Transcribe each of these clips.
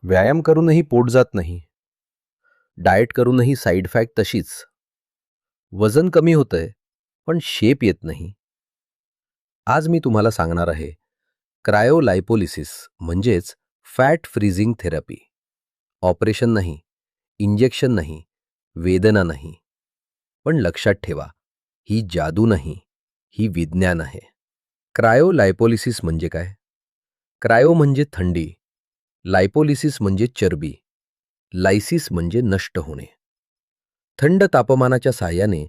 व्यायाम करूनही पोट जात नाही. डाएट करूनही साईड इफेक्ट तशीच. वजन कमी होतंय, पण शेप येत नाही. आज मी तुम्हाला सांगणार आहे क्रायोलायपोलिसिस म्हणजेच फॅट फ्रीजिंग थेरपी. ऑपरेशन नाही, इंजेक्शन नाही, वेदना नाही. पण लक्षात ठेवा, ही जादू नाही, ही विज्ञान आहे. क्रायोलायपोलिसिस म्हणजे काय? क्रायो म्हणजे थंडी, लायपोलिसिस म्हणजे चरबी, लायसिस म्हणजे नष्ट होणे. थंड तापमानाच्या साहाय्याने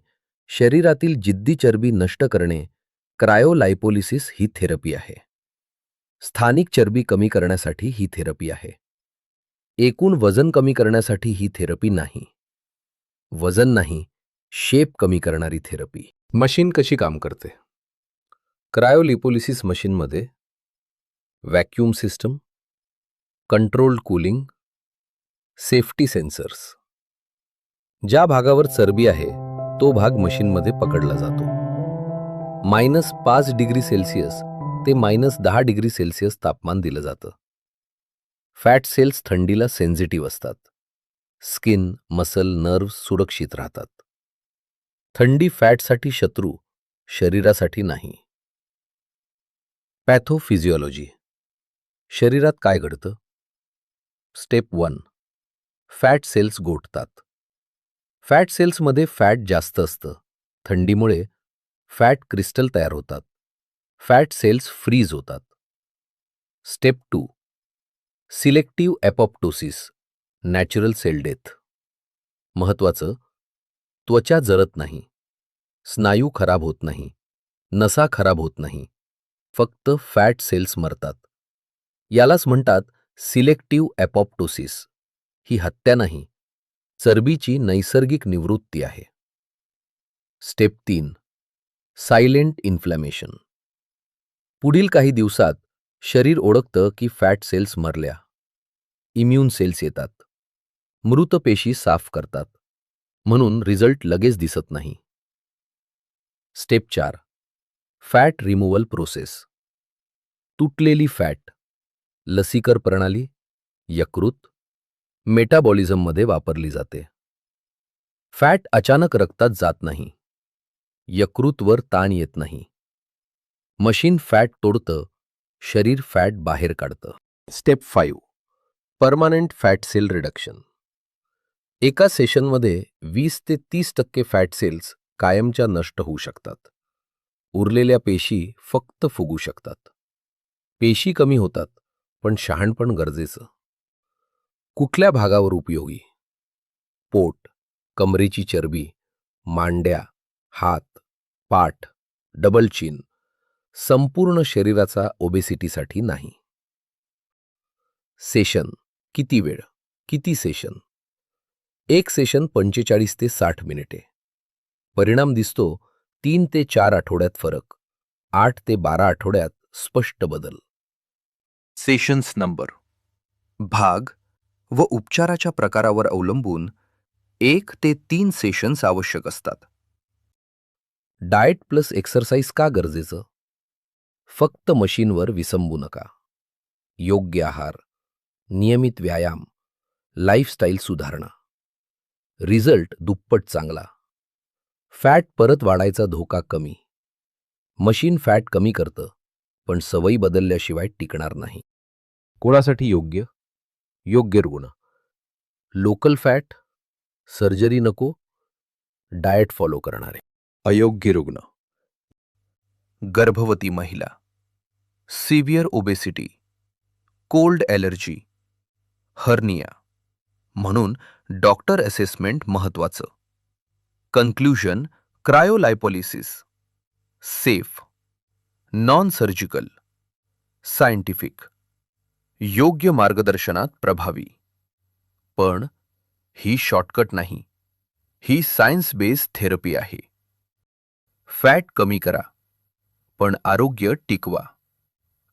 शरीरातील जिद्दी चरबी नष्ट करणे क्रायोलायपोलिसिस ही थेरपी आहे. स्थानिक चरबी कमी करण्यासाठी ही थेरपी आहे. एकूण वजन कमी करण्यासाठी ही थेरपी नाही. वजन नाही, शेप कमी करणारी थेरपी. मशीन कशी काम करते? क्रायोलिपोलिसिस मशीनमध्ये vacuum system, controlled cooling, safety sensors. ज्या भागावर चरबी आहे तो भाग मशीनमध्ये पकडला जातो. -5 डिग्री सेल्सिअस ते -10 डिग्री सेल्सिअस तापमान दिलं जातं. फॅट सेल्स थंडीला सेन्सिटिव्ह असतात. स्किन, मसल, नर्व्ह सुरक्षित राहतात. थंडी फॅटसाठी शत्रू, शरीरासाठी नाही. पॅथोफिजिओलॉजी. शरीरात काय घडतं? स्टेप 1. फॅट सेल्स गोठतात. फॅट सेल्समध्ये फॅट जास्त असतं. थंडीमुळे फॅट क्रिस्टल तयार होतात. फॅट सेल्स फ्रीज होतात. Step 2. Selective apoptosis, natural cell death. महत्त्वाचं, त्वचा जळत नाही, स्नायू खराब होत नाही, नसा खराब होत नाही, फक्त फॅट सेल्स मरतात. यालाच म्हणतात सिलेक्टिव्ह ॲपोप्टोसिस. ही हत्या नाही, चरबीची नैसर्गिक निवृत्ती आहे. स्टेप 3. Silent inflammation. पुढील काही दिवसात शरीर ओळखतं की फॅट सेल्स मरल्या. इम्यून सेल्स येतात. मृत पेशी साफ करतात. म्हणून रिझल्ट लगेच दिसत नाही. स्टेप 4. Fat removal process. तुटलेली फॅट लसीकर प्रणाली, यकृत, मेटाबॉलिझममध्ये वापरली जाते. फॅट अचानक रक्तात जात नाही. यकृतवर ताण येत नाही. मशीन फॅट तोडतं, शरीर फॅट बाहेर काढतं. Step 5. Permanent fat cell reduction. एका सेशनमध्ये 20 ते 30% फॅट सेल्स कायमच्या नष्ट होऊ शकतात. उरलेल्या पेशी फक्त फुगू शकतात. पेशी कमी होतात, पण शहाणपण गरजेचं. कुठल्या भागावर उपयोगी? पोट, कमरेची चरबी, मांड्या, हात, पाठ, डबल चिन. संपूर्ण शरीराचा ओबेसिटीसाठी नाही. सेशन किती वेळ, किती सेशन? एक सेशन 45 ते 60 मिनिटे. परिणाम दिसतो 3 ते 4 आठवड्यात फरक, 8 ते 12 आठवड्यात स्पष्ट बदल. सेशन्स नंबर, भाग व उपचाराच्या प्रकारावर अवलंबून 1 ते 3 सेशन्स आवश्यक असतात. डाएट प्लस एक्सरसाइज का गरजेचं? फक्त मशीनवर विसंबू नका. योग्य आहार, नियमित व्यायाम, लाईफस्टाईल सुधारणा. रिझल्ट दुप्पट चांगला. फॅट परत वाढायचा धोका कमी. मशीन फॅट कमी करतं, पण सवयी बदलल्याशिवाय टिकणार नाही. कोणासाठी योग्य? योग्य रुग्ण. लोकल फॅट, सर्जरी नको, डाएट फॉलो करणारे. अयोग्य रुग्ण, गर्भवती महिला, severe obesity, cold allergy, hernia. म्हणून डॉक्टर असेसमेंट महत्त्वाचं. Conclusion, cryolipolysis safe, non surgical, scientific, योग्य मार्गदर्शनात प्रभावी. पण ही शॉर्टकट नाही, ही सायन्स बेस्ड थेरपी आहे. फॅट कमी करा, पण आरोग्य टिकवा.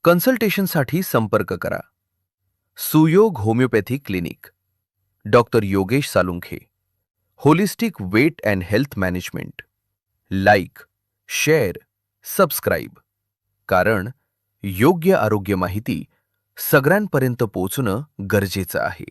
कन्सल्टेशनसाठी संपर्क करा. Suyog homeopathy clinic, doctor Yogesh Salunkhe, holistic weight and health management. Like, share, subscribe. कारण योग्य आरोग्य माहिती सगळ्यांपर्यंत पोहोचणं गरजेचं आहे.